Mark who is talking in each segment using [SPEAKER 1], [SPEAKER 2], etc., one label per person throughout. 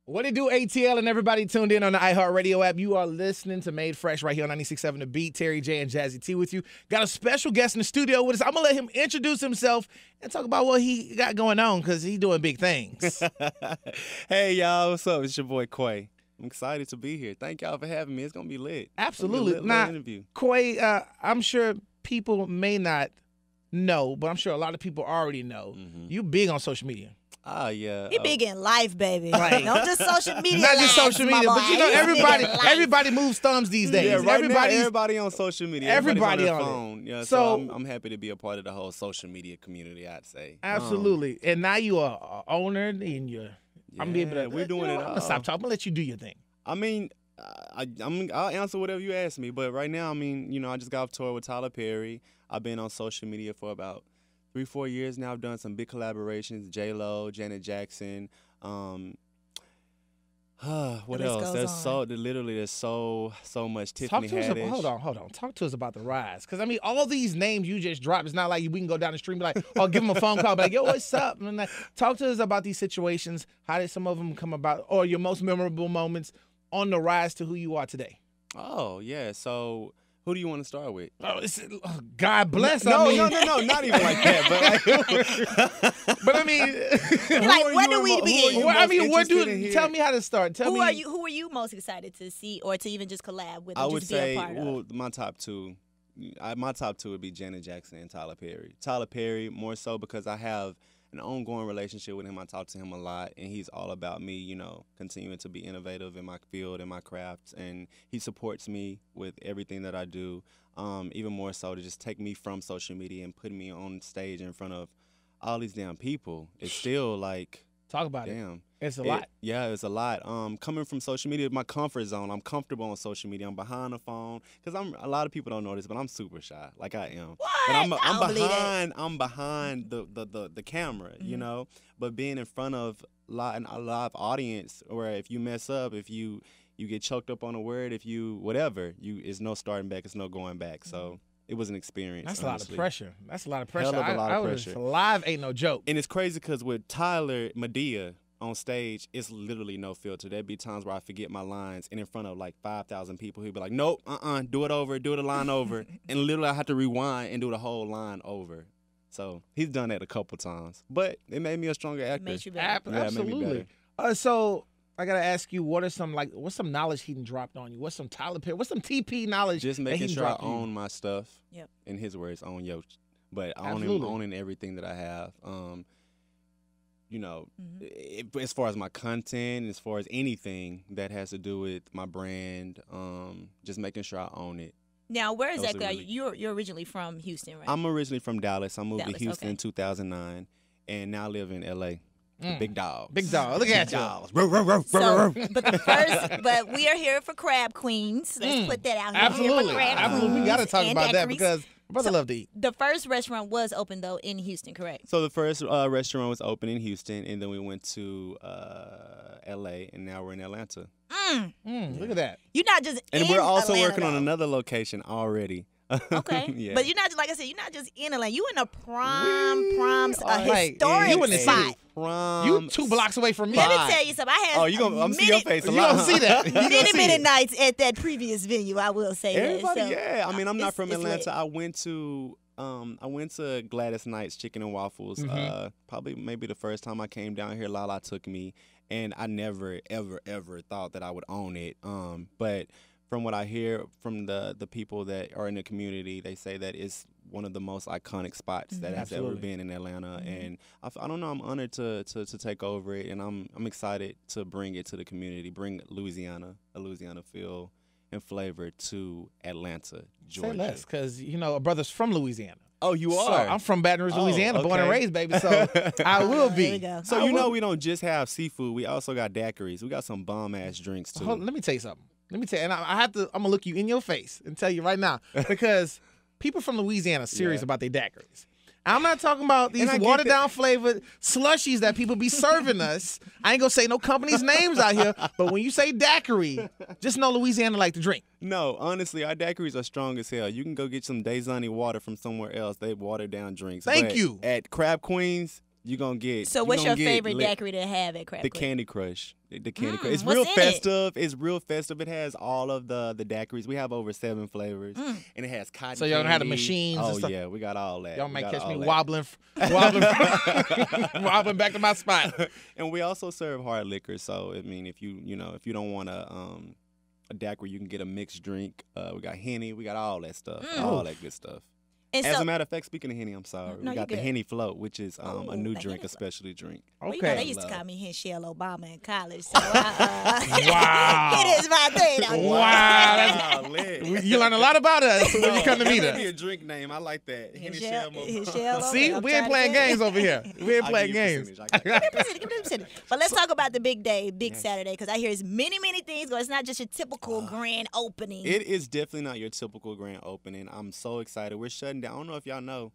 [SPEAKER 1] What it do, ATL, and everybody tuned in on the iHeartRadio app. You are listening to Made Fresh right here on 96.7 The Beat. Terry J and Jazzy T with you. Got a special guest in the studio with us. I'm going to let him introduce himself and talk about what he got going on because he's doing big things.
[SPEAKER 2] Hey, y'all. What's up? It's your boy, Kway. I'm excited to be here. Thank y'all for having me. It's going to be lit.
[SPEAKER 1] Absolutely.
[SPEAKER 2] Lit
[SPEAKER 1] now,
[SPEAKER 2] interview.
[SPEAKER 1] Kway, I'm sure people may not know, but I'm sure a lot of people already know. You big on social media.
[SPEAKER 2] Yeah.
[SPEAKER 3] He big in life, baby.
[SPEAKER 1] Right.
[SPEAKER 3] Not just social media.
[SPEAKER 1] Not just social media, but you know,
[SPEAKER 3] He's
[SPEAKER 1] everybody moves thumbs these days.
[SPEAKER 2] Yeah, right
[SPEAKER 1] everybody
[SPEAKER 2] now, everybody on social media.
[SPEAKER 1] Everybody
[SPEAKER 2] on their
[SPEAKER 1] on
[SPEAKER 2] phone.
[SPEAKER 1] it.
[SPEAKER 2] Yeah,
[SPEAKER 1] So
[SPEAKER 2] I'm happy to be a part of the whole social media community, I'd say.
[SPEAKER 1] Absolutely. And now you are an owner and you're I'm be able to
[SPEAKER 2] we're doing it
[SPEAKER 1] I'm gonna stop talking. I'm gonna let you do your thing.
[SPEAKER 2] I mean, I'll answer whatever you ask me, but right now, I mean, you know, I just got off tour with Tyler Perry. I've been on social media for about 3-4 years now. I've done some big collaborations, J-Lo, Janet Jackson. What else? There's so much. Tiffany Haddish.
[SPEAKER 1] Hold on. Talk to us about the rise. Because, I mean, all these names you just dropped, it's not like we can go down the street and be like, oh, give them a phone call. Be like, yo, what's up? And like, talk to us about these situations. How did some of them come about? Or your most memorable moments on the rise to who you are today?
[SPEAKER 2] Oh, yeah. So who do you want to start with?
[SPEAKER 1] God bless.
[SPEAKER 2] No,
[SPEAKER 1] I mean,
[SPEAKER 2] no, not even like that.
[SPEAKER 1] But I mean,
[SPEAKER 3] like, where do we begin?
[SPEAKER 1] Tell me how to start.
[SPEAKER 3] Who are you most excited to see or to even just collab with?
[SPEAKER 2] I
[SPEAKER 3] or
[SPEAKER 2] would
[SPEAKER 3] just
[SPEAKER 2] say,
[SPEAKER 3] be a part of?
[SPEAKER 2] my top two. My top two would be Janet Jackson and Tyler Perry. Tyler Perry more so because I have an ongoing relationship with him. I talk to him a lot, and he's all about me, you know, continuing to be innovative in my field and my crafts, and he supports me with everything that I do. Even more so to just take me from social media and put me on stage in front of all these damn people. It's still like,
[SPEAKER 1] talk about
[SPEAKER 2] damn.
[SPEAKER 1] it. It's a lot.
[SPEAKER 2] Yeah, it's a lot. Coming from social media, my comfort zone. I'm comfortable on social media. I'm behind the phone because a lot of people don't know this, but I'm super shy, like I am.
[SPEAKER 3] What?
[SPEAKER 2] But
[SPEAKER 3] I'm
[SPEAKER 2] behind the camera, you know. But being in front of a live audience, where if you mess up, if you get choked up on a word, if you whatever, it's no starting back, it's no going back. So it was an experience.
[SPEAKER 1] That's
[SPEAKER 2] honestly.
[SPEAKER 1] a lot of pressure. That's a lot of pressure.
[SPEAKER 2] Hell of a lot of pressure.
[SPEAKER 1] Live ain't no joke.
[SPEAKER 2] And it's crazy because with Tyler Madea on stage, it's literally no filter. There'd be times where I forget my lines, and in front of like 5,000 people, he'd be like, nope, do it over, do the line over. And literally I had to rewind and do the whole line over. So he's done that a couple times. But it made me a stronger actor.
[SPEAKER 3] It made you better.
[SPEAKER 2] Yeah,
[SPEAKER 1] Absolutely.
[SPEAKER 2] it made me better.
[SPEAKER 1] So I gotta ask you, what's some knowledge he dropped on you? What's some Tyler Perry? What's some TP knowledge?
[SPEAKER 2] Just
[SPEAKER 1] that
[SPEAKER 2] making
[SPEAKER 1] he
[SPEAKER 2] sure I
[SPEAKER 1] dropped on you?
[SPEAKER 2] own my stuff.
[SPEAKER 3] Yep.
[SPEAKER 2] In his words, own yo. But
[SPEAKER 1] Absolutely.
[SPEAKER 2] owning everything that I have. You know, as far as my content, as far as anything that has to do with my brand, just making sure I own it.
[SPEAKER 3] Now, where exactly are
[SPEAKER 2] really-
[SPEAKER 3] you? You're originally from Houston, right?
[SPEAKER 2] I'm originally from Dallas. I moved
[SPEAKER 3] Dallas,
[SPEAKER 2] to Houston
[SPEAKER 3] okay.
[SPEAKER 2] in 2009, and now I live in L.A. The big dogs.
[SPEAKER 1] Big dog. Look at you.
[SPEAKER 2] dogs.
[SPEAKER 3] But we are here for Crab Queens. Let's put that out here.
[SPEAKER 1] Absolutely.
[SPEAKER 3] Here for Crab
[SPEAKER 1] Absolutely. We
[SPEAKER 3] Queens
[SPEAKER 1] gotta talk
[SPEAKER 3] and
[SPEAKER 1] about that
[SPEAKER 3] daiquiris.
[SPEAKER 1] because my brother love to eat.
[SPEAKER 3] The first restaurant was open, though, in Houston, correct?
[SPEAKER 2] So the first restaurant was open in Houston, and then we went to L.A., and now we're in Atlanta.
[SPEAKER 1] Look at that.
[SPEAKER 3] You're not just
[SPEAKER 2] And
[SPEAKER 3] in
[SPEAKER 2] we're also
[SPEAKER 3] Atlanta,
[SPEAKER 2] working on
[SPEAKER 3] though.
[SPEAKER 2] another location already.
[SPEAKER 3] Okay.
[SPEAKER 2] Yeah.
[SPEAKER 3] But you're not, like I said, you're not just in Atlanta. You in a prom's
[SPEAKER 1] like,
[SPEAKER 3] historic
[SPEAKER 1] you in the
[SPEAKER 3] spot.
[SPEAKER 1] city.
[SPEAKER 2] From
[SPEAKER 1] You 2 blocks away from me.
[SPEAKER 3] Let me tell you something. I had
[SPEAKER 2] I'm see your face a
[SPEAKER 1] You
[SPEAKER 2] lot.
[SPEAKER 1] don't see that. You don't see
[SPEAKER 3] many
[SPEAKER 1] it.
[SPEAKER 3] nights at that previous venue, I will say
[SPEAKER 2] Everybody,
[SPEAKER 3] that. So,
[SPEAKER 2] yeah. I mean, I'm not from
[SPEAKER 3] it's lit.
[SPEAKER 2] Atlanta. I went to Gladys Knight's Chicken and Waffles. Probably maybe the first time I came down here, Lala took me, and I never ever thought that I would own it. But from what I hear from the people that are in the community, they say that it's one of the most iconic spots that has ever been in Atlanta, and I don't know. I'm honored to take over it, and I'm excited to bring it to the community, bring a Louisiana feel and flavor to Atlanta, Georgia.
[SPEAKER 1] Say less, because a brother's from Louisiana.
[SPEAKER 2] Oh, you
[SPEAKER 1] So
[SPEAKER 2] are?
[SPEAKER 1] I'm from Baton Rouge,
[SPEAKER 2] Oh,
[SPEAKER 1] Louisiana, born and
[SPEAKER 2] okay.
[SPEAKER 1] raised, baby. So I will
[SPEAKER 3] There we
[SPEAKER 1] be.
[SPEAKER 3] go.
[SPEAKER 2] So we don't just have seafood. We also got daiquiris. We got some bomb ass drinks too.
[SPEAKER 1] Let me tell you something. And I'm gonna look you in your face and tell you right now because people from Louisiana are serious about their daiquiris. I'm not talking about these watered down flavored slushies that people be serving us. I ain't gonna say no company's names out here, but when you say daiquiri, just know Louisiana like to drink.
[SPEAKER 2] No, honestly, our daiquiris are strong as hell. You can go get some Daisani water from somewhere else. They water down drinks.
[SPEAKER 1] Thank
[SPEAKER 2] But
[SPEAKER 1] you.
[SPEAKER 2] At Crab Queens, You gonna get.
[SPEAKER 3] So what's your favorite daiquiri to have at Crab
[SPEAKER 2] The
[SPEAKER 3] Quay?
[SPEAKER 2] Candy Crush. The Candy Crush. It's
[SPEAKER 3] what's
[SPEAKER 2] real
[SPEAKER 3] in
[SPEAKER 2] festive. It's real festive. It has all of the daiquiris. We have over 7 flavors, and it has cotton.
[SPEAKER 1] So y'all don't have the
[SPEAKER 2] candy.
[SPEAKER 1] machines and
[SPEAKER 2] Oh
[SPEAKER 1] stuff?
[SPEAKER 2] yeah, we got all that.
[SPEAKER 1] Y'all
[SPEAKER 2] We
[SPEAKER 1] might
[SPEAKER 2] got
[SPEAKER 1] catch
[SPEAKER 2] all
[SPEAKER 1] me
[SPEAKER 2] that.
[SPEAKER 1] wobbling back to my spot.
[SPEAKER 2] And we also serve hard liquor. So I mean, if you don't want a daiquiri, you can get a mixed drink. We got Henny. We got all that stuff. All that good stuff.
[SPEAKER 3] And
[SPEAKER 2] As
[SPEAKER 3] so,
[SPEAKER 2] a matter of fact, speaking of Henny, I'm sorry.
[SPEAKER 3] No,
[SPEAKER 2] We
[SPEAKER 3] you
[SPEAKER 2] got the
[SPEAKER 3] good.
[SPEAKER 2] Henny Float, which is
[SPEAKER 3] Oh,
[SPEAKER 2] a new
[SPEAKER 3] the
[SPEAKER 2] drink,
[SPEAKER 3] Henny
[SPEAKER 2] a specialty drink.
[SPEAKER 3] well, you know, they
[SPEAKER 1] Okay.
[SPEAKER 3] used to call me Michelle Obama in college. So
[SPEAKER 1] Wow.
[SPEAKER 3] it is my thing.
[SPEAKER 1] Wow.
[SPEAKER 2] lit.
[SPEAKER 1] You learn a lot about us when you come to meet
[SPEAKER 2] That might be
[SPEAKER 1] us.
[SPEAKER 2] a drink name. I like that. Henny
[SPEAKER 3] Michelle,
[SPEAKER 2] Shell.
[SPEAKER 3] Michelle
[SPEAKER 1] See,
[SPEAKER 3] Obama.
[SPEAKER 1] we ain't playing games over here. We ain't
[SPEAKER 2] I'll
[SPEAKER 1] playing
[SPEAKER 2] give you a
[SPEAKER 1] games.
[SPEAKER 2] percentage. I got you.
[SPEAKER 3] Give me a percentage. But let's talk about the big day, big
[SPEAKER 2] Yes.
[SPEAKER 3] Saturday, because I hear it's many things going. It's not just your typical grand opening.
[SPEAKER 2] It is definitely not your typical grand opening. I'm so excited. We're shutting down. I don't know if y'all know,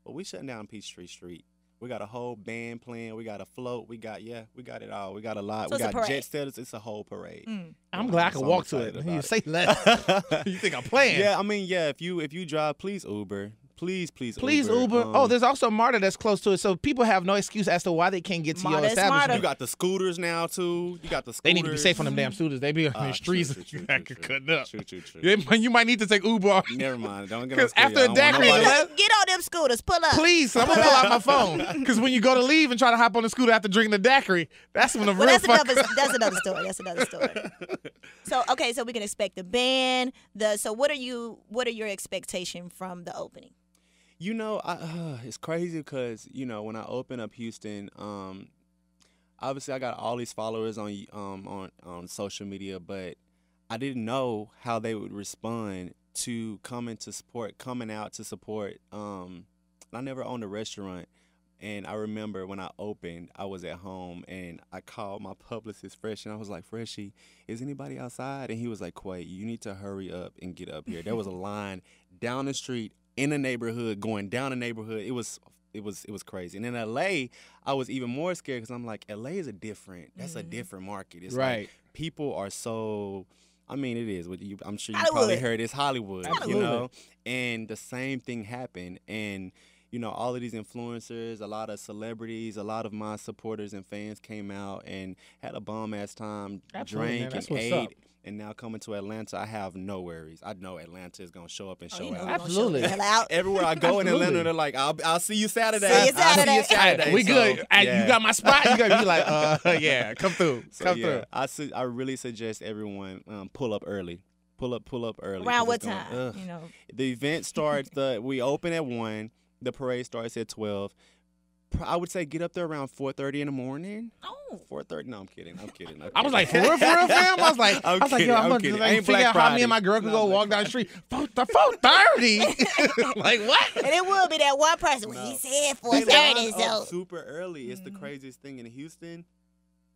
[SPEAKER 2] but we're shutting down Peachtree Street. We got a whole band playing. We got a float. We got it all. We got a lot.
[SPEAKER 3] So
[SPEAKER 2] we
[SPEAKER 3] it's a
[SPEAKER 2] got
[SPEAKER 3] parade.
[SPEAKER 2] jet setters. It's a whole parade.
[SPEAKER 1] I'm glad I can
[SPEAKER 2] So
[SPEAKER 1] walk
[SPEAKER 2] I'm
[SPEAKER 1] to it.
[SPEAKER 2] excited
[SPEAKER 1] You
[SPEAKER 2] about
[SPEAKER 1] say less. You think I'm playing?
[SPEAKER 2] Yeah, I mean, if you drive, please Uber. Please
[SPEAKER 1] Uber. Oh, there's also MARTA that's close to it, so people have no excuse as to why they can't get to your
[SPEAKER 3] MARTA is
[SPEAKER 1] establishment.
[SPEAKER 3] smarter.
[SPEAKER 2] You got the scooters now too. You got the
[SPEAKER 1] They
[SPEAKER 2] scooters.
[SPEAKER 1] need to be safe on them damn scooters. They be on the
[SPEAKER 2] True,
[SPEAKER 1] streets
[SPEAKER 2] true,
[SPEAKER 1] cutting up.
[SPEAKER 2] True.
[SPEAKER 1] You might need to take Uber.
[SPEAKER 2] Never mind. Don't get
[SPEAKER 1] 'Cause
[SPEAKER 2] on
[SPEAKER 1] after a
[SPEAKER 2] screen. I don't
[SPEAKER 1] daiquiri,
[SPEAKER 2] want nobody-
[SPEAKER 1] let's-
[SPEAKER 3] Get on them scooters. Pull up.
[SPEAKER 1] Please, I'm gonna pull out my phone because when you go to leave and try to hop on the scooter after drinking the daiquiri, that's when the
[SPEAKER 3] Well,
[SPEAKER 1] real
[SPEAKER 3] that's
[SPEAKER 1] fuck.
[SPEAKER 3] another story. That's another story. So okay, so we can expect the band. So what are your expectation from the opening?
[SPEAKER 2] You know, it's crazy because when I open up Houston, obviously I got all these followers on social media, but I didn't know how they would respond to coming out to support. I never owned a restaurant, and I remember when I opened, I was at home and I called my publicist Fresh, and I was like, "Freshy, is anybody outside?" And he was like, "Kway, you need to hurry up and get up here." There was a line down the street in the neighborhood, going down the neighborhood. It was crazy. And in LA, I was even more scared because I'm like, LA is a different market. It's
[SPEAKER 1] Right.
[SPEAKER 2] like people are so. I mean, it is. I'm sure you
[SPEAKER 3] Hollywood.
[SPEAKER 2] probably heard it's Hollywood,
[SPEAKER 1] Absolutely.
[SPEAKER 2] And the same thing happened. And all of these influencers, a lot of celebrities, a lot of my supporters and fans came out and had a bomb ass time,
[SPEAKER 1] Absolutely, man.
[SPEAKER 2] drank
[SPEAKER 1] That's
[SPEAKER 2] and
[SPEAKER 1] what's
[SPEAKER 2] ate.
[SPEAKER 1] up.
[SPEAKER 2] And now coming to Atlanta, I have no worries. I know Atlanta is gonna show up and show
[SPEAKER 3] You know
[SPEAKER 2] out.
[SPEAKER 3] we gonna
[SPEAKER 1] Absolutely.
[SPEAKER 3] show the hell out.
[SPEAKER 2] Everywhere I go in
[SPEAKER 1] Absolutely.
[SPEAKER 2] Atlanta, they're like, "I'll see you Saturday.
[SPEAKER 3] See you
[SPEAKER 2] I'll see
[SPEAKER 3] Saturday."
[SPEAKER 2] you Saturday."
[SPEAKER 1] We
[SPEAKER 2] So,
[SPEAKER 1] good. Hey,
[SPEAKER 2] yeah.
[SPEAKER 1] You got my spot. You got to be like, yeah, come through.
[SPEAKER 2] So,
[SPEAKER 1] Come
[SPEAKER 2] yeah,
[SPEAKER 1] through.
[SPEAKER 2] I really suggest everyone pull up early. Pull up early.
[SPEAKER 3] Around
[SPEAKER 2] 'cause
[SPEAKER 3] what
[SPEAKER 2] it's gonna-
[SPEAKER 3] time?
[SPEAKER 2] ugh. The event starts. We open at 1. The parade starts at 12. I would say get up there around 4:30 in the morning.
[SPEAKER 3] Oh.
[SPEAKER 2] 4:30. No, I'm kidding.
[SPEAKER 1] I was like, for real, fam? I was like,
[SPEAKER 2] I'm
[SPEAKER 1] yo,
[SPEAKER 2] kidding,
[SPEAKER 1] I'm
[SPEAKER 2] I'm
[SPEAKER 1] gonna
[SPEAKER 2] kidding.
[SPEAKER 1] like,
[SPEAKER 2] Ain't
[SPEAKER 1] figure
[SPEAKER 2] Black
[SPEAKER 1] out how me
[SPEAKER 2] Friday.
[SPEAKER 1] and my girl
[SPEAKER 2] It's
[SPEAKER 1] could
[SPEAKER 2] not
[SPEAKER 1] go
[SPEAKER 2] Black
[SPEAKER 1] walk down the street. 4:30. Like what?
[SPEAKER 3] And it will be that one person. Well, he said 4:30,
[SPEAKER 2] They line up
[SPEAKER 3] so
[SPEAKER 2] super early. It's the craziest thing in Houston.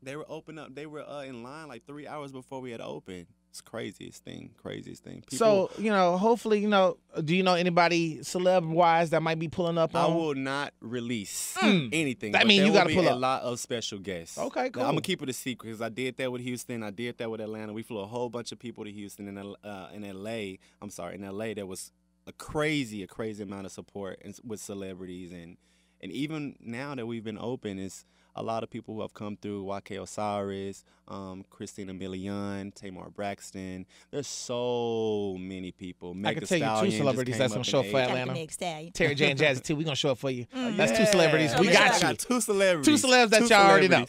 [SPEAKER 2] They were They were in line like 3 hours before we had opened. It's craziest thing.
[SPEAKER 1] So hopefully, do you know anybody celeb wise that might be pulling up
[SPEAKER 2] I
[SPEAKER 1] on?
[SPEAKER 2] will not release anything.
[SPEAKER 1] That
[SPEAKER 2] but
[SPEAKER 1] mean
[SPEAKER 2] there
[SPEAKER 1] you
[SPEAKER 2] will
[SPEAKER 1] gotta
[SPEAKER 2] be
[SPEAKER 1] pull
[SPEAKER 2] a
[SPEAKER 1] up.
[SPEAKER 2] lot of special guests.
[SPEAKER 1] Okay, cool.
[SPEAKER 2] Now, I'm gonna keep it a secret because I did that with Houston. I did that with Atlanta. We flew a whole bunch of people to Houston. In LA. I'm sorry, in LA there was a crazy amount of support with celebrities and even now that we've been open, it's a lot of people who have come through. YK Osiris, Christina Milian, Tamar Braxton. There's so many people.
[SPEAKER 1] I can tell you 2 celebrities that's gonna show up for
[SPEAKER 3] got the
[SPEAKER 1] Atlanta.
[SPEAKER 3] next stallion.
[SPEAKER 1] Terry J and Jazzy T. We gonna show up for you.
[SPEAKER 3] Mm.
[SPEAKER 1] That's 2 celebrities. We got
[SPEAKER 2] I
[SPEAKER 1] you.
[SPEAKER 2] got 2 celebrities.
[SPEAKER 1] 2 celebs that y'all already know.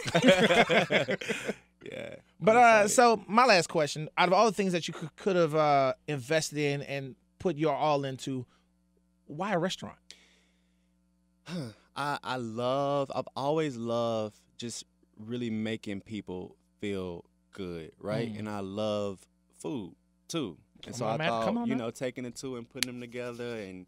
[SPEAKER 2] Yeah.
[SPEAKER 1] But so my last question: out of all the things that you could have invested in and put your all into, why a restaurant?
[SPEAKER 2] I've always loved just really making people feel good, right? And I love food too. And so I thought, taking the 2 and putting them together and,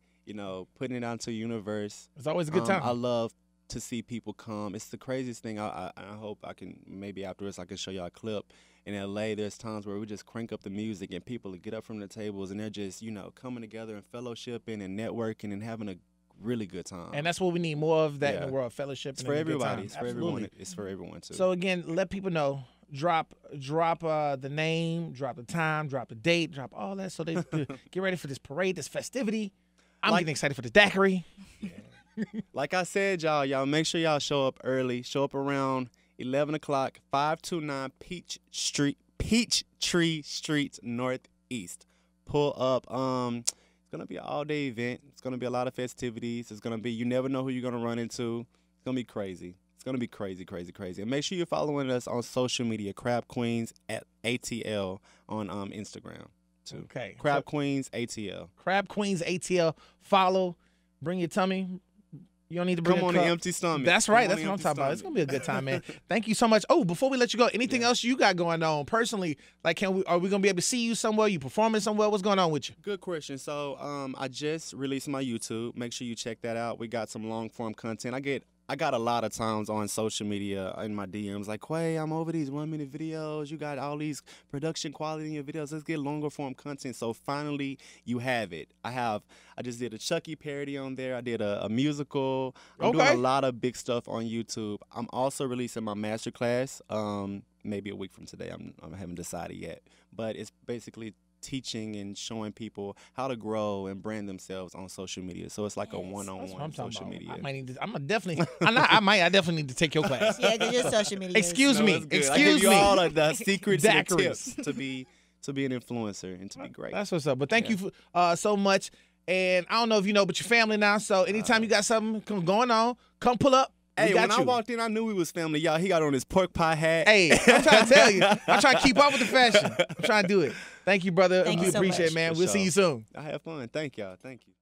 [SPEAKER 2] putting it out to the universe.
[SPEAKER 1] It's always a good time.
[SPEAKER 2] I love to see people come. It's the craziest thing. I hope I can, maybe afterwards I can show y'all a clip. In LA, there's times where we just crank up the music and people get up from the tables and they're just, coming together and fellowshipping and networking and having a really good time.
[SPEAKER 1] And that's what we need more of that in
[SPEAKER 2] Yeah.
[SPEAKER 1] the world, fellowship.
[SPEAKER 2] It's
[SPEAKER 1] and
[SPEAKER 2] for
[SPEAKER 1] a good
[SPEAKER 2] everybody.
[SPEAKER 1] time.
[SPEAKER 2] It's for
[SPEAKER 1] Absolutely.
[SPEAKER 2] everyone. It's for everyone too.
[SPEAKER 1] So again, let people know. Drop the name, drop the time, drop the date, drop all that, so they get ready for this parade, this festivity. I'm getting excited for the daiquiri.
[SPEAKER 2] like I said, y'all make sure y'all show up early. Show up around 11 o'clock, 529 Peachtree Street Northeast. Pull up. It's gonna be an all-day event. It's gonna be a lot of festivities. It's gonna be, you never know who you're gonna run into. It's gonna be crazy. It's gonna be crazy, crazy, crazy. And make sure you're following us on social media. Crab Queens at ATL on Instagram too.
[SPEAKER 1] Okay.
[SPEAKER 2] Crab Queens ATL.
[SPEAKER 1] Crab Queens ATL. Follow. Bring your tummy. You don't need to bring
[SPEAKER 2] Come
[SPEAKER 1] a
[SPEAKER 2] on
[SPEAKER 1] cup.
[SPEAKER 2] an empty stomach.
[SPEAKER 1] That's right.
[SPEAKER 2] Come on
[SPEAKER 1] That's
[SPEAKER 2] an
[SPEAKER 1] what I'm
[SPEAKER 2] empty
[SPEAKER 1] talking about. It's
[SPEAKER 2] stomach.
[SPEAKER 1] gonna be a good time, man. Thank you so much. Oh, before we let you go, anything else you got going on personally? Like, are we gonna be able to see you somewhere? You performing somewhere? What's going on with you?
[SPEAKER 2] Good question. So, I just released my YouTube. Make sure you check that out. We got some long form content. I got a lot of times on social media in my DMs like, Kway, I'm over these 1-minute videos. You got all these production quality in your videos. Let's get longer form content. So finally, you have it. I just did a Chucky parody on there. I did a musical. I'm doing a lot of big stuff on YouTube. I'm also releasing my masterclass maybe a week from today. I haven't decided yet. But it's basically teaching and showing people how to grow and brand themselves on social media. So it's like a one-on-one social media.
[SPEAKER 1] I might need to. I definitely need to take your class.
[SPEAKER 3] Yeah, because your social media.
[SPEAKER 1] Excuse me.
[SPEAKER 2] I
[SPEAKER 1] Excuse
[SPEAKER 2] give you
[SPEAKER 1] me.
[SPEAKER 2] all of the secrets and
[SPEAKER 1] Daiquiris.
[SPEAKER 2] tips to be an influencer and to be great.
[SPEAKER 1] That's what's up. But thank you so much. And I don't know if you know, but your family now. So anytime you got something going on, come pull up.
[SPEAKER 2] Hey, when I walked in, I knew we was family. Y'all, he got on his pork pie hat.
[SPEAKER 1] Hey, I'm trying to tell you. I'm trying to keep up with the fashion. I'm trying to do it. Thank you, brother.
[SPEAKER 3] Thank
[SPEAKER 1] we
[SPEAKER 3] you so
[SPEAKER 1] appreciate
[SPEAKER 3] much.
[SPEAKER 1] it, man.
[SPEAKER 2] For
[SPEAKER 1] We'll
[SPEAKER 2] sure.
[SPEAKER 1] see you soon.
[SPEAKER 2] I have fun. Thank y'all. Thank you.